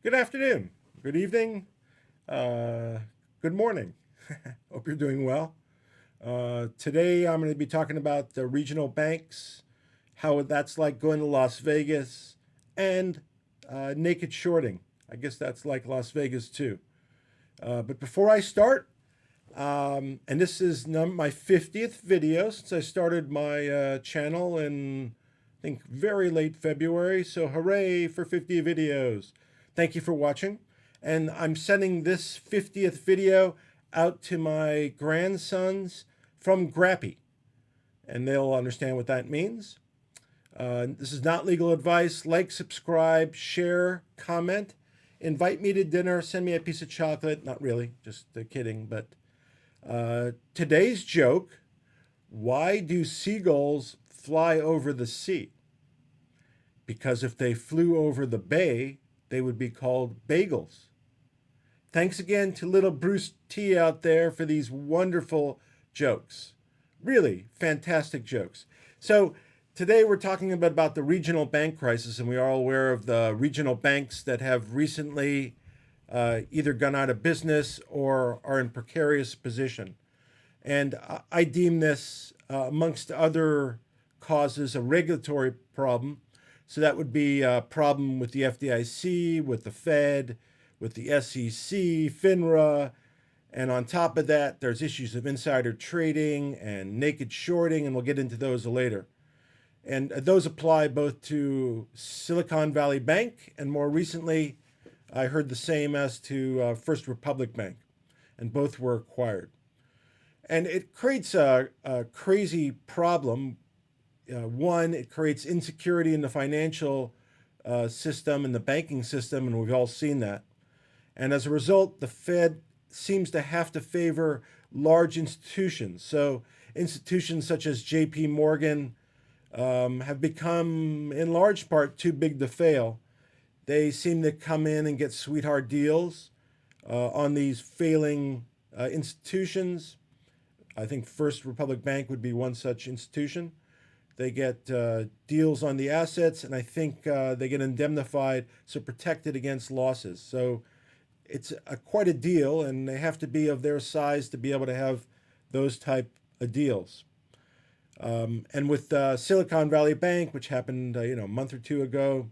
Good afternoon, good evening, good morning. Hope you're doing well. Today I'm going to be talking about the regional banks, how that's like going to Las Vegas, and naked shorting. I guess that's like Las Vegas too. But before I start, and this is my 50th video since I started my channel in, I think, very late February. So hooray for 50 videos. Thank you for watching. And I'm sending this 50th video out to my grandsons from Grappy, and they'll understand what that means. This is not legal advice. Like, subscribe, share, comment, invite me to dinner, send me a piece of chocolate. Not really, just kidding. But today's joke: why do seagulls fly over the sea? Because if they flew over the bay, they would be called bagels. Thanks again to little Bruce T out there for these wonderful jokes. Really fantastic jokes. So today we're talking about the regional bank crisis, and we are all aware of the regional banks that have recently either gone out of business or are in precarious position. And I deem this, amongst other causes, a regulatory problem. So that would be a problem with the FDIC, with the Fed, with the SEC, FINRA, and on top of that, there's issues of insider trading and naked shorting, and we'll get into those later. And those apply both to Silicon Valley Bank, and more recently, I heard the same as to First Republic Bank, and both were acquired. And it creates a crazy problem. One, it creates insecurity in the financial system and the banking system, and we've all seen that. And as a result, the Fed seems to have to favor large institutions. So institutions such as JP Morgan have become, in large part, too big to fail. They seem to come in and get sweetheart deals on these failing institutions. I think First Republic Bank would be one such institution. They get deals on the assets, and I think they get indemnified, so protected against losses. So it's quite a deal, and they have to be of their size to be able to have those type of deals. And with Silicon Valley Bank, which happened a month or two ago,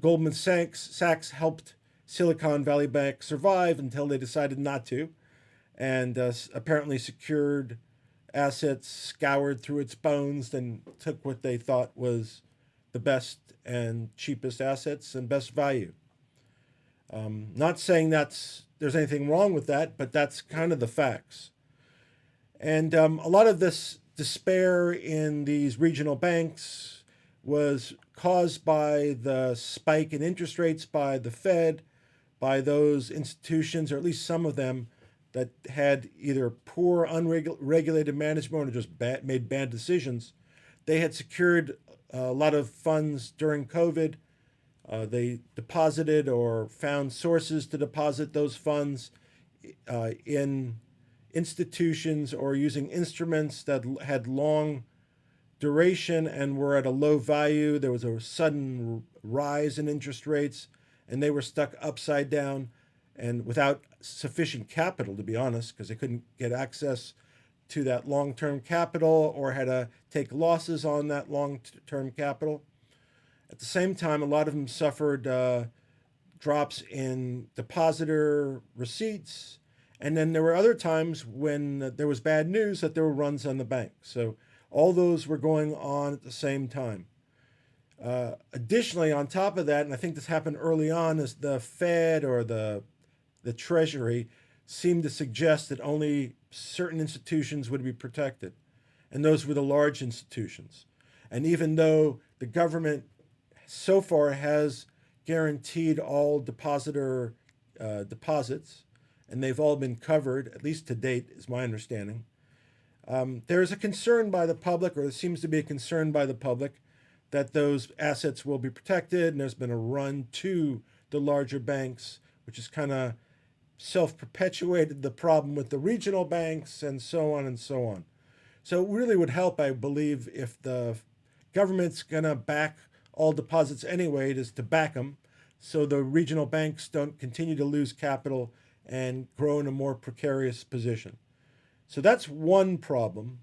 Goldman Sachs helped Silicon Valley Bank survive until they decided not to, and apparently secured assets, scoured through its bones, and took what they thought was the best and cheapest assets and best value. Not saying there's anything wrong with that, but that's kind of the facts. And a lot of this despair in these regional banks was caused by the spike in interest rates by the Fed, by those institutions, or at least some of them, that had either poor, unregulated management or just made bad decisions. They had secured a lot of funds during COVID. They deposited or found sources to deposit those funds in institutions or using instruments that had long duration and were at a low value. There was a sudden rise in interest rates, and they were stuck upside down and without sufficient capital, to be honest, because they couldn't get access to that long-term capital or had to take losses on that long-term capital. At the same time, a lot of them suffered drops in depositor receipts. And then there were other times when there was bad news that there were runs on the bank. So all those were going on at the same time. Additionally, on top of that, and I think this happened early on, is the Fed or the Treasury seemed to suggest that only certain institutions would be protected. And those were the large institutions. And even though the government so far has guaranteed all depositor deposits, and they've all been covered, at least to date, is my understanding. There is a concern by the public, or there seems to be a concern by the public, that those assets will be protected, and there's been a run to the larger banks, which has kind of self-perpetuated the problem with the regional banks, and so on and so on. So it really would help, I believe, if the government's going to back all deposits anyway, it is to back them, so the regional banks don't continue to lose capital and grow in a more precarious position. So that's one problem.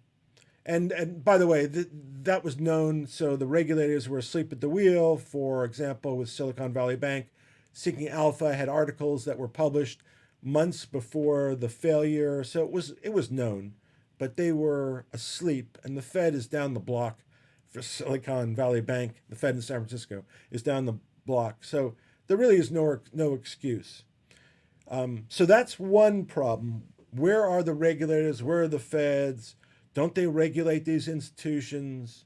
And by the way, that was known. So the regulators were asleep at the wheel. For example, with Silicon Valley Bank, Seeking Alpha had articles that were published months before the failure. So it was known, but they were asleep. And the Fed is down the block for Silicon Valley Bank. The Fed in San Francisco is down the block. So there really is no excuse. So that's one problem. Where are the regulators? Where are the feds? Don't they regulate these institutions?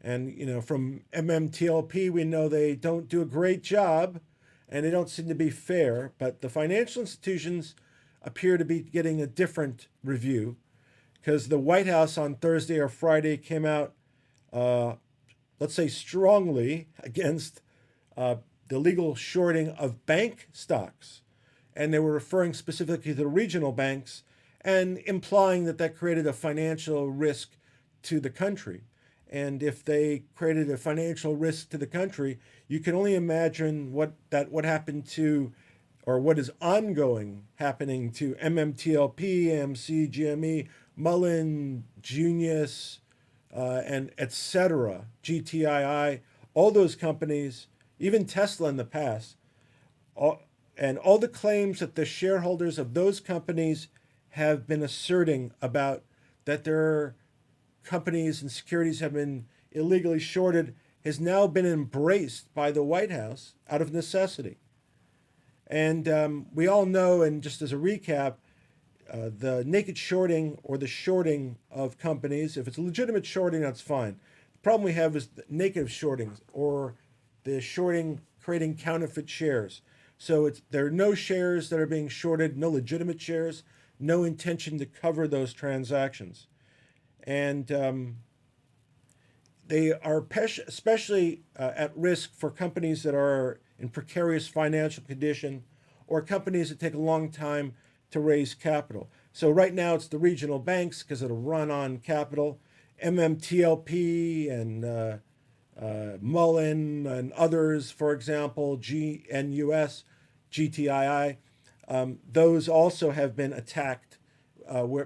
And from MMTLP, we know they don't do a great job, and they don't seem to be fair. But the financial institutions appear to be getting a different review, because the White House on Thursday or Friday came out, uh, let's say, strongly against uh, the legal shorting of bank stocks. And they were referring specifically to the regional banks and implying that that created a financial risk to the country. And if they created a financial risk to the country, you can only imagine what happened to, or what is ongoing happening to MMTLP, AMC, GME, Mullen, Junius, and etc., GTII, all those companies, even Tesla in the past, all, and all the claims that the shareholders of those companies have been asserting about that their companies and securities have been illegally shorted has now been embraced by the White House out of necessity. And we all know, and just as a recap, the naked shorting or the shorting of companies, if it's legitimate shorting, that's fine. The problem we have is the naked shorting, or the shorting creating counterfeit shares. So there are no shares that are being shorted, no legitimate shares, no intention to cover those transactions. And they are especially at risk for companies that are in precarious financial condition, or companies that take a long time to raise capital. So right now it's the regional banks because it'll run on capital. MMTLP and Mullen and others, for example, GNUS, GTII, those also have been attacked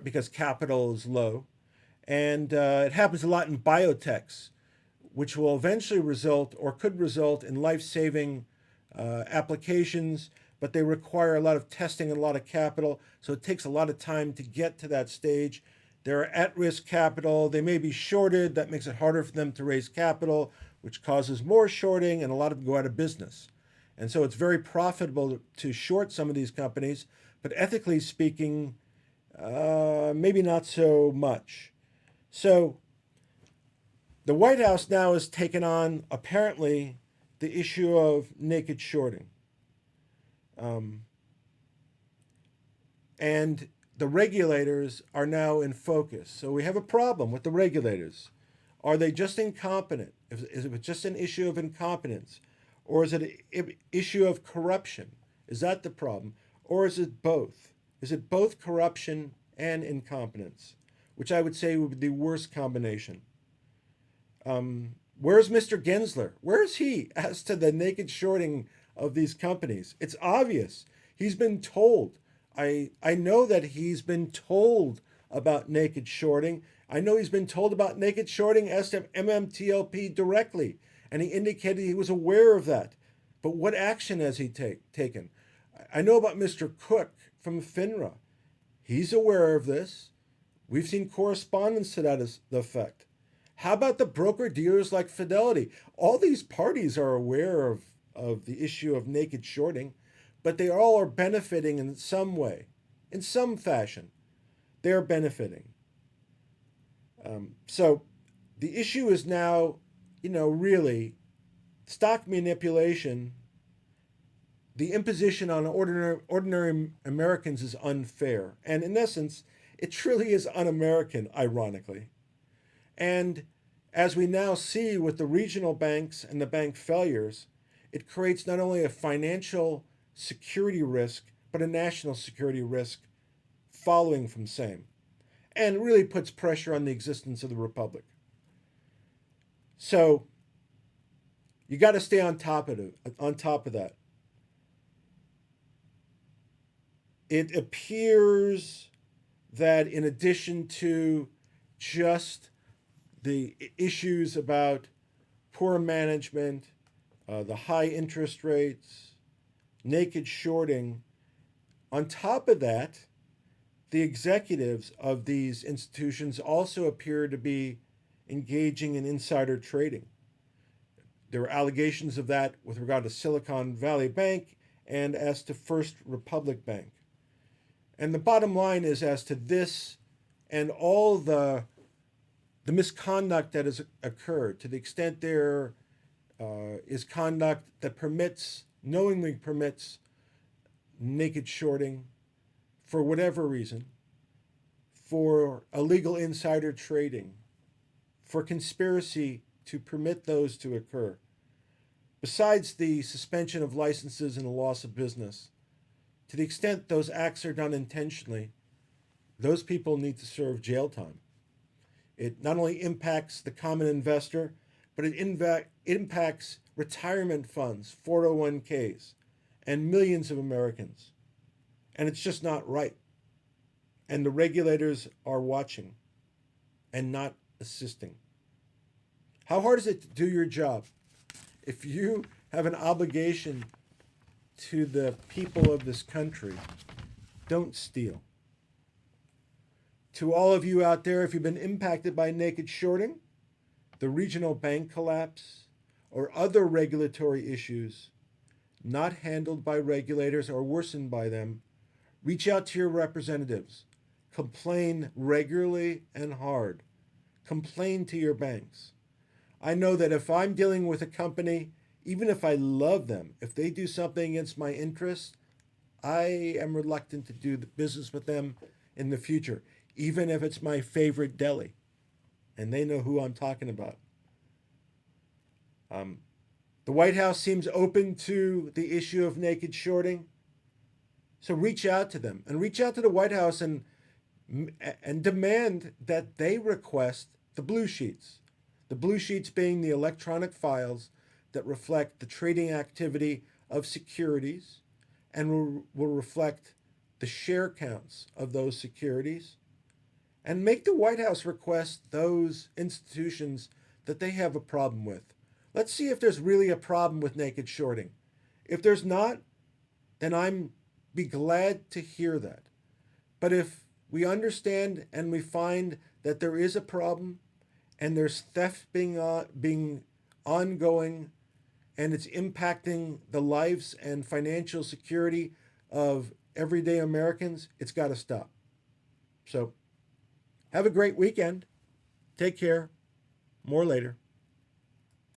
because capital is low. And it happens a lot in biotechs, which will eventually result or could result in life-saving applications, but they require a lot of testing and a lot of capital. So it takes a lot of time to get to that stage. They're at-risk capital. They may be shorted. That makes it harder for them to raise capital, which causes more shorting, and a lot of them go out of business. And so it's very profitable to short some of these companies, but ethically speaking, maybe not so much. So the White House now has taken on, apparently, the issue of naked shorting. And the regulators are now in focus. So we have a problem with the regulators. Are they just incompetent? Is it just an issue of incompetence? Or is it an issue of corruption? Is that the problem? Or is it both? Is it both corruption and incompetence? Which I would say would be the worst combination. Where's Mr. Gensler? Where's he as to the naked shorting of these companies? It's obvious. He's been told. I know that he's been told about naked shorting. I know he's been told about naked shorting as to MMTLP directly, and he indicated he was aware of that. But what action has he taken? I know about Mr. Cook from FINRA. He's aware of this. We've seen correspondence to that effect. How about the broker-dealers like Fidelity? All these parties are aware of the issue of naked shorting, but they all are benefiting in some way, in some fashion. They're benefiting. So the issue is now, really stock manipulation. The imposition on ordinary Americans is unfair. And in essence, it truly is un-American, ironically. And as we now see with the regional banks and the bank failures, it creates not only a financial security risk, but a national security risk following from same. And really puts pressure on the existence of the republic. So you got to stay on top of that. It appears that in addition to just the issues about poor management, the high interest rates, naked shorting, on top of that, the executives of these institutions also appear to be engaging in insider trading. There were allegations of that with regard to Silicon Valley Bank and as to First Republic Bank. And the bottom line is, as to this and all the misconduct that has occurred, to the extent there is conduct that knowingly permits naked shorting for whatever reason, for illegal insider trading, for conspiracy to permit those to occur. Besides the suspension of licenses and the loss of business, to the extent those acts are done intentionally, those people need to serve jail time. It not only impacts the common investor, but it impacts retirement funds, 401ks, and millions of Americans. And it's just not right. And the regulators are watching and not assisting. How hard is it to do your job? If you have an obligation to the people of this country, don't steal. To all of you out there, if you've been impacted by naked shorting, the regional bank collapse, or other regulatory issues not handled by regulators or worsened by them, reach out to your representatives. Complain regularly and hard. Complain to your banks. I know that if I'm dealing with a company, even if I love them, if they do something against my interests, I am reluctant to do the business with them in the future, even if it's my favorite deli. And they know who I'm talking about. The White House seems open to the issue of naked shorting. So reach out to them and reach out to the White House and demand that they request the blue sheets. The blue sheets being the electronic files that reflect the trading activity of securities and will reflect the share counts of those securities, and make the White House request those institutions that they have a problem with. Let's see if there's really a problem with naked shorting. If there's not, then I'm be glad to hear that. But if we understand and we find that there is a problem and there's theft being ongoing and it's impacting the lives and financial security of everyday Americans, it's got to stop. So have a great weekend. Take care. More later.